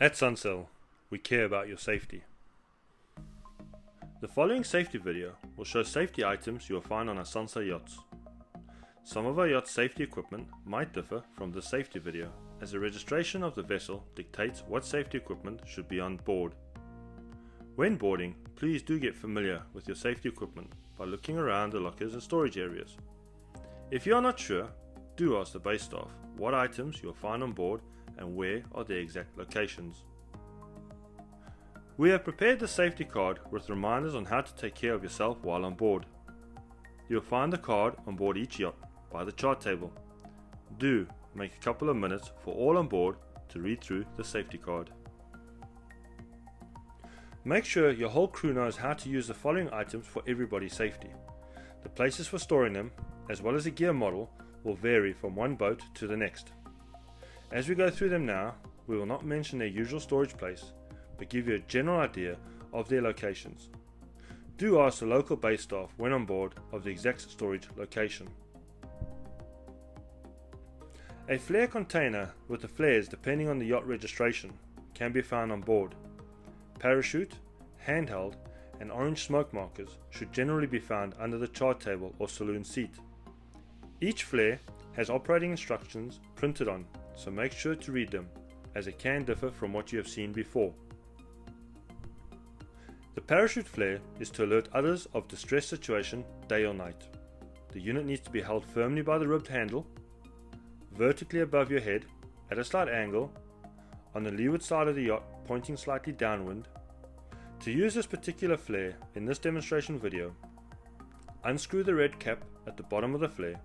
At Sunsail, we care about your safety. The following safety video will show safety items you will find on our Sunsail yachts. Some of our yacht safety equipment might differ from this safety video, as the registration of the vessel dictates what safety equipment should be on board. When boarding, please do get familiar with your safety equipment by looking around the lockers and storage areas. If you are not sure, do ask the base staff what items you will find on board and where are their exact locations. We have prepared the safety card with reminders on how to take care of yourself while on board. You will find the card on board each yacht by the chart table. Do make a couple of minutes for all on board to read through the safety card. Make sure your whole crew knows how to use the following items for everybody's safety. The places for storing them, as well as the gear model, will vary from one boat to the next. As we go through them now, we will not mention their usual storage place, but give you a general idea of their locations. Do ask the local base staff when on board of the exact storage location. A flare container with the flares depending on the yacht registration can be found on board. Parachute, handheld and orange smoke markers should generally be found under the chart table or saloon seat. Each flare has operating instructions printed on, so make sure to read them, as it can differ from what you have seen before. The parachute flare is to alert others of distress situation day or night. The unit needs to be held firmly by the ribbed handle, vertically above your head, at a slight angle, on the leeward side of the yacht pointing slightly downwind. To use this particular flare in this demonstration video, unscrew the red cap at the bottom of the flare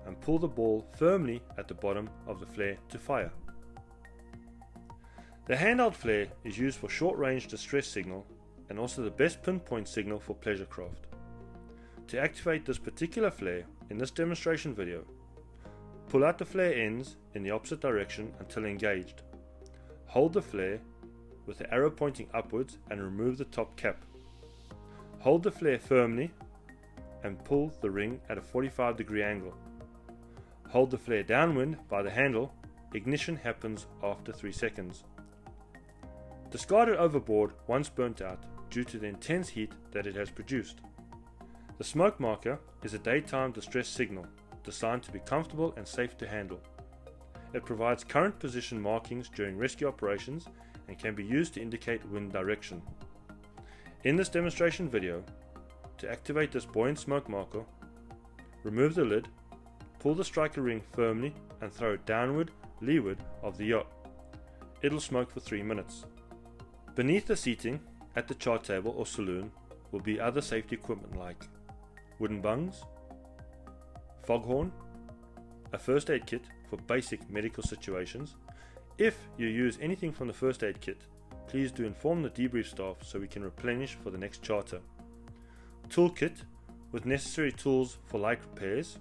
and pull the ball firmly at the bottom of the flare to fire. The handheld flare is used for short-range distress signal and also the best pinpoint signal for pleasure craft. To activate this particular flare in this demonstration video, pull out the flare ends in the opposite direction until engaged. Hold the flare with the arrow pointing upwards and remove the top cap. Hold the flare firmly and pull the ring at a 45-degree angle. Hold the flare downwind by the handle. Ignition happens after 3 seconds. Discard it overboard once burnt out due to the intense heat that it has produced. The smoke marker is a daytime distress signal designed to be comfortable and safe to handle. It provides current position markings during rescue operations and can be used to indicate wind direction. In this demonstration video, to activate this buoyant smoke marker, remove the lid, pull the striker ring firmly and throw it downward, leeward of the yacht. It'll smoke for 3 minutes. Beneath the seating at the chart table or saloon will be other safety equipment like wooden bungs, foghorn, a first aid kit for basic medical situations. If you use anything from the first aid kit, please do inform the debrief staff so we can replenish for the next charter. Toolkit with necessary tools for light repairs,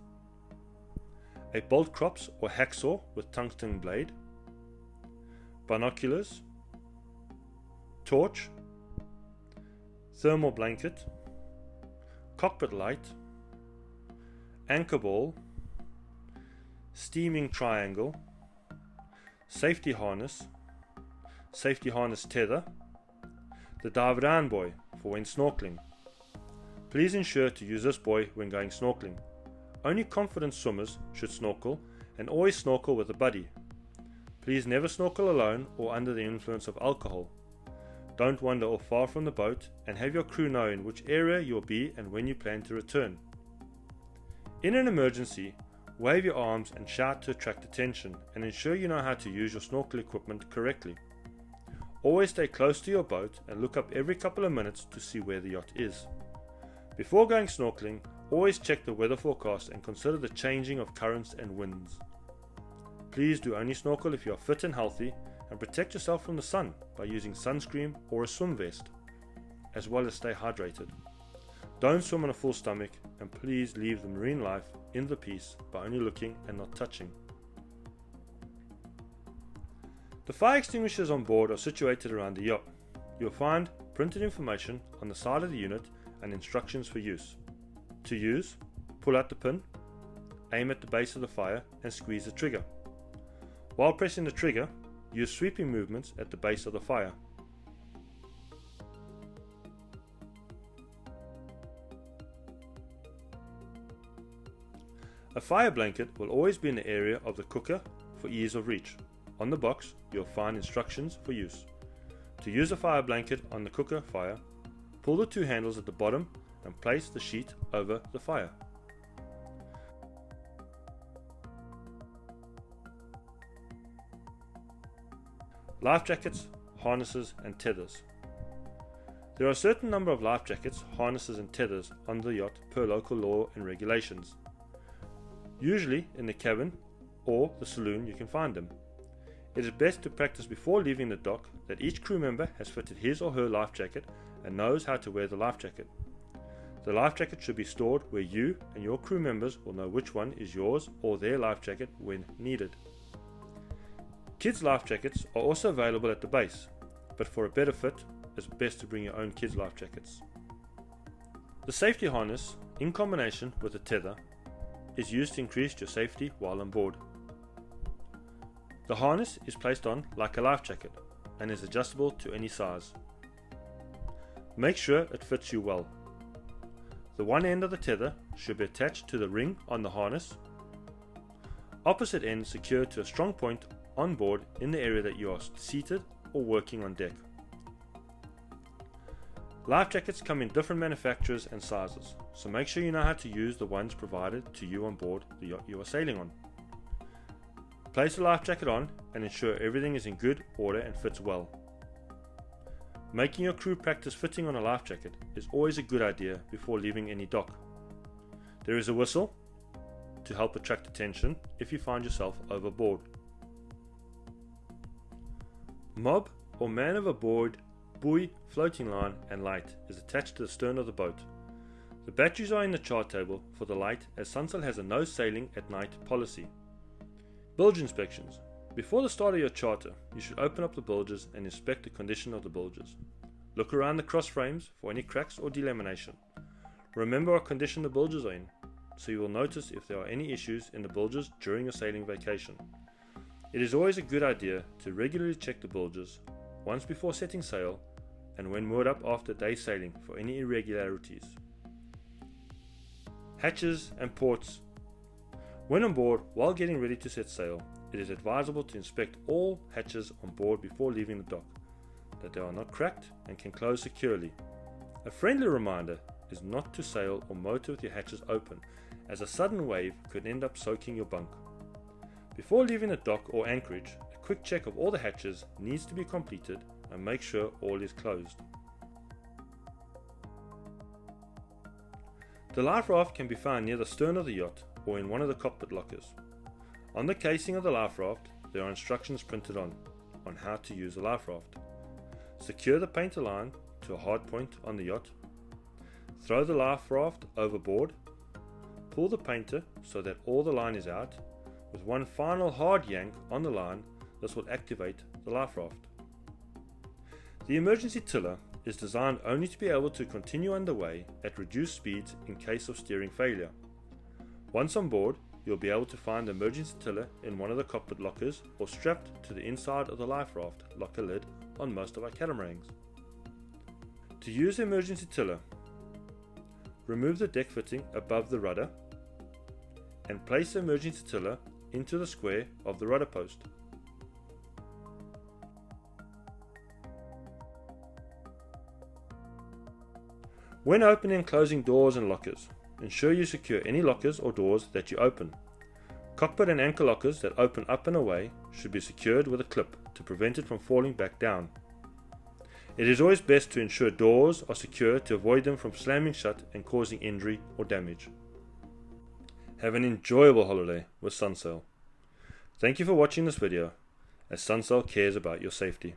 a bolt crops or hacksaw with tungsten blade, binoculars, torch, thermal blanket, cockpit light, anchor ball, steaming triangle, safety harness tether, the dive down buoy for when snorkeling. Please ensure to use this buoy when going snorkeling. Only confident swimmers should snorkel, and always snorkel with a buddy. Please never snorkel alone or under the influence of alcohol. Don't wander off far from the boat, and have your crew know in which area you will be and when you plan to return. In an emergency, wave your arms and shout to attract attention, and ensure you know how to use your snorkel equipment correctly. Always stay close to your boat and look up every couple of minutes to see where the yacht is. Before going snorkeling, always check the weather forecast and consider the changing of currents and winds. Please do only snorkel if you are fit and healthy, and protect yourself from the sun by using sunscreen or a swim vest, as well as stay hydrated. Don't swim on a full stomach, and please leave the marine life in the peace by only looking and not touching. The fire extinguishers on board are situated around the yacht. You'll find printed information on the side of the unit and instructions for use. To use, pull out the pin, aim at the base of the fire and squeeze the trigger. While pressing the trigger, use sweeping movements at the base of the fire. A fire blanket will always be in the area of the cooker for ease of reach. On the box, you'll find instructions for use. To use a fire blanket on the cooker fire, pull the two handles at the bottom and place the sheet over the fire. Life jackets, harnesses and tethers. There are a certain number of life jackets, harnesses and tethers on the yacht per local law and regulations. Usually in the cabin or the saloon you can find them. It is best to practice before leaving the dock that each crew member has fitted his or her life jacket and knows how to wear the life jacket. The life jacket should be stored where you and your crew members will know which one is yours or their life jacket when needed. Kids' life jackets are also available at the base, but for a better fit, it's best to bring your own kids' life jackets. The safety harness, in combination with the tether, is used to increase your safety while on board. The harness is placed on like a life jacket and is adjustable to any size. Make sure it fits you well. The one end of the tether should be attached to the ring on the harness. Opposite end secured to a strong point on board in the area that you are seated or working on deck. Life jackets come in different manufacturers and sizes, so make sure you know how to use the ones provided to you on board the yacht you are sailing on. Place the life jacket on and ensure everything is in good order and fits well. Making your crew practice fitting on a life jacket is always a good idea before leaving any dock. There is a whistle to help attract attention if you find yourself overboard. Mob or man overboard buoy, floating line and light is attached to the stern of the boat. The batteries are in the chart table for the light, as Sunsail has a no sailing at night policy. Bilge inspections. Before the start of your charter, you should open up the bilges and inspect the condition of the bilges. Look around the cross frames for any cracks or delamination. Remember what condition the bilges are in, so you will notice if there are any issues in the bilges during your sailing vacation. It is always a good idea to regularly check the bilges once before setting sail and when moored up after day sailing for any irregularities. Hatches and ports. When on board while getting ready to set sail, it is advisable to inspect all hatches on board before leaving the dock, that they are not cracked and can close securely. A friendly reminder is not to sail or motor with your hatches open, as a sudden wave could end up soaking your bunk. Before leaving the dock or anchorage, a quick check of all the hatches needs to be completed and make sure all is closed. The life raft can be found near the stern of the yacht or in one of the cockpit lockers. On the casing of the life raft, there are instructions printed on how to use the life raft. Secure the painter line to a hard point on the yacht. Throw the life raft overboard. Pull the painter so that all the line is out. With one final hard yank on the line, this will activate the life raft. The emergency tiller is designed only to be able to continue underway at reduced speeds in case of steering failure. Once on board, you'll be able to find the emergency tiller in one of the cockpit lockers or strapped to the inside of the life raft locker lid on most of our catamarans. To use the emergency tiller, remove the deck fitting above the rudder and place the emergency tiller into the square of the rudder post. When opening and closing doors and lockers, ensure you secure any lockers or doors that you open. Cockpit and anchor lockers that open up and away should be secured with a clip to prevent it from falling back down. It is always best to ensure doors are secure to avoid them from slamming shut and causing injury or damage. Have an enjoyable holiday with Sunsail. Thank you for watching this video, as Sunsail cares about your safety.